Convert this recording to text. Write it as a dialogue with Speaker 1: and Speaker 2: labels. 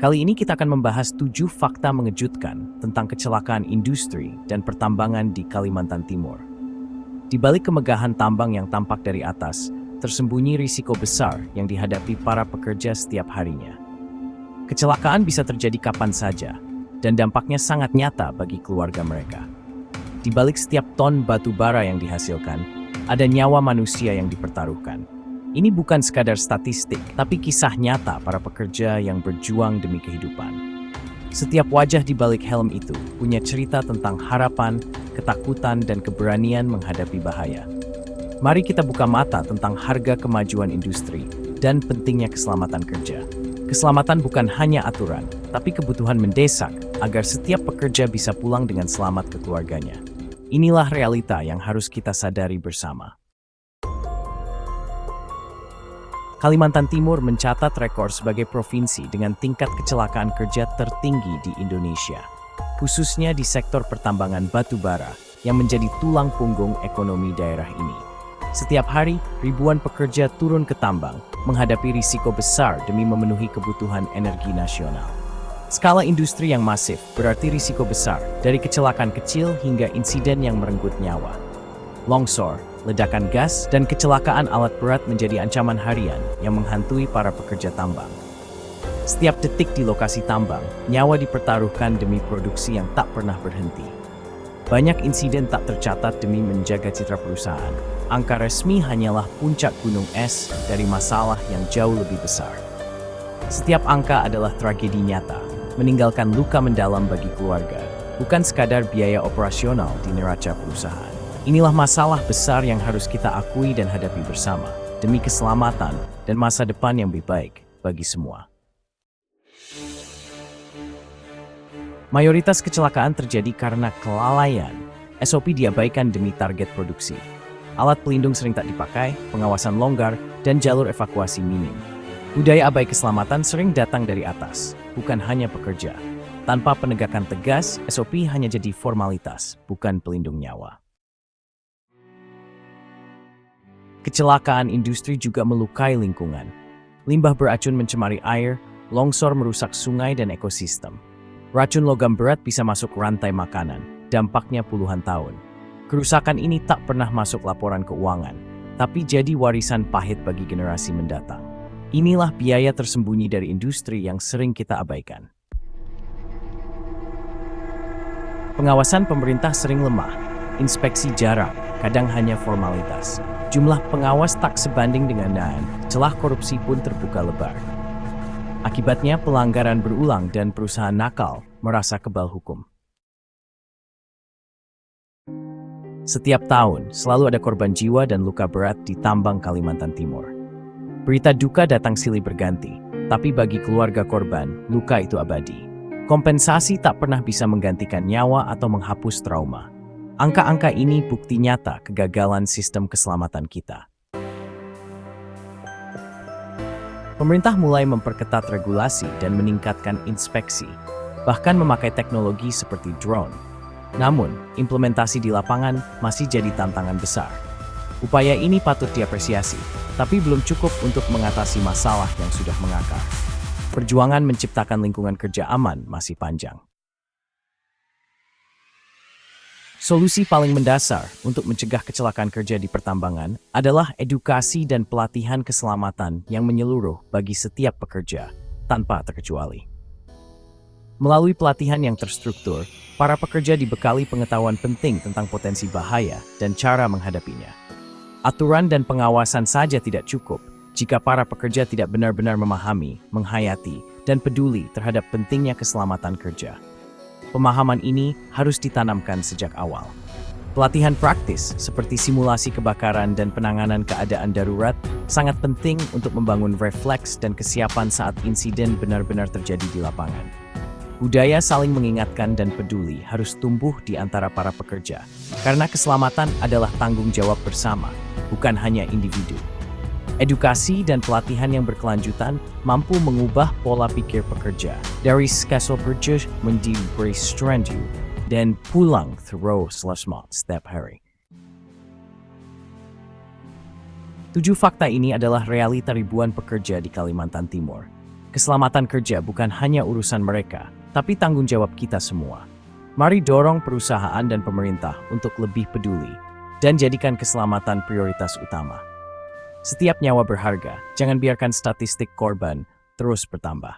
Speaker 1: Kali ini kita akan membahas 7 fakta mengejutkan tentang kecelakaan industri dan pertambangan di Kalimantan Timur. Di balik kemegahan tambang yang tampak dari atas, tersembunyi risiko besar yang dihadapi para pekerja setiap harinya. Kecelakaan bisa terjadi kapan saja, dan dampaknya sangat nyata bagi keluarga mereka. Di balik setiap ton batu bara yang dihasilkan, ada nyawa manusia yang dipertaruhkan. Ini bukan sekadar statistik, tapi kisah nyata para pekerja yang berjuang demi kehidupan. Setiap wajah di balik helm itu punya cerita tentang harapan, ketakutan, dan keberanian menghadapi bahaya. Mari kita buka mata tentang harga kemajuan industri dan pentingnya keselamatan kerja. Keselamatan bukan hanya aturan, tapi kebutuhan mendesak agar setiap pekerja bisa pulang dengan selamat ke keluarganya. Inilah realita yang harus kita sadari bersama. Kalimantan Timur mencatat rekor sebagai provinsi dengan tingkat kecelakaan kerja tertinggi di Indonesia, khususnya di sektor pertambangan batu bara yang menjadi tulang punggung ekonomi daerah ini. Setiap hari, ribuan pekerja turun ke tambang, menghadapi risiko besar demi memenuhi kebutuhan energi nasional. Skala industri yang masif berarti risiko besar, dari kecelakaan kecil hingga insiden yang merenggut nyawa. Longsor, ledakan gas, dan kecelakaan alat berat menjadi ancaman harian yang menghantui para pekerja tambang. Setiap detik di lokasi tambang, nyawa dipertaruhkan demi produksi yang tak pernah berhenti. Banyak insiden tak tercatat demi menjaga citra perusahaan. Angka resmi hanyalah puncak gunung es dari masalah yang jauh lebih besar. Setiap angka adalah tragedi nyata, meninggalkan luka mendalam bagi keluarga, bukan sekadar biaya operasional di neraca perusahaan. Inilah masalah besar yang harus kita akui dan hadapi bersama, demi keselamatan dan masa depan yang lebih baik bagi semua. Mayoritas kecelakaan terjadi karena kelalaian. SOP diabaikan demi target produksi. Alat pelindung sering tak dipakai, pengawasan longgar, dan jalur evakuasi minim. Budaya abai keselamatan sering datang dari atas, bukan hanya pekerja. Tanpa penegakan tegas, SOP hanya jadi formalitas, bukan pelindung nyawa. Kecelakaan industri juga melukai lingkungan. Limbah beracun mencemari air, longsor merusak sungai dan ekosistem. Racun logam berat bisa masuk rantai makanan, dampaknya puluhan tahun. Kerusakan ini tak pernah masuk laporan keuangan, tapi jadi warisan pahit bagi generasi mendatang. Inilah biaya tersembunyi dari industri yang sering kita abaikan. Pengawasan pemerintah sering lemah, inspeksi jarang, kadang hanya formalitas. Jumlah pengawas tak sebanding dengan dana, celah korupsi pun terbuka lebar. Akibatnya pelanggaran berulang dan perusahaan nakal merasa kebal hukum. Setiap tahun, selalu ada korban jiwa dan luka berat di tambang Kalimantan Timur. Berita duka datang silih berganti, tapi bagi keluarga korban, luka itu abadi. Kompensasi tak pernah bisa menggantikan nyawa atau menghapus trauma. Angka-angka ini bukti nyata kegagalan sistem keselamatan kita. Pemerintah mulai memperketat regulasi dan meningkatkan inspeksi, bahkan memakai teknologi seperti drone. Namun, implementasi di lapangan masih jadi tantangan besar. Upaya ini patut diapresiasi, tapi belum cukup untuk mengatasi masalah yang sudah mengakar. Perjuangan menciptakan lingkungan kerja aman masih panjang. Solusi paling mendasar untuk mencegah kecelakaan kerja di pertambangan adalah edukasi dan pelatihan keselamatan yang menyeluruh bagi setiap pekerja, tanpa terkecuali. Melalui pelatihan yang terstruktur, para pekerja dibekali pengetahuan penting tentang potensi bahaya dan cara menghadapinya. Aturan dan pengawasan saja tidak cukup jika para pekerja tidak benar-benar memahami, menghayati, dan peduli terhadap pentingnya keselamatan kerja. Pemahaman ini harus ditanamkan sejak awal. Pelatihan praktis seperti simulasi kebakaran dan penanganan keadaan darurat sangat penting untuk membangun refleks dan kesiapan saat insiden benar-benar terjadi di lapangan. Budaya saling mengingatkan dan peduli harus tumbuh di antara para pekerja, karena keselamatan adalah tanggung jawab bersama, bukan hanya individu. Edukasi dan pelatihan yang berkelanjutan mampu mengubah pola pikir pekerja dari skasol kerja menjadi berstrandu dan pulang terus selamat setiap hari. 7 fakta ini adalah realita ribuan pekerja di Kalimantan Timur. Keselamatan kerja bukan hanya urusan mereka, tapi tanggung jawab kita semua. Mari dorong perusahaan dan pemerintah untuk lebih peduli dan jadikan keselamatan prioritas utama. Setiap nyawa berharga, jangan biarkan statistik korban terus bertambah.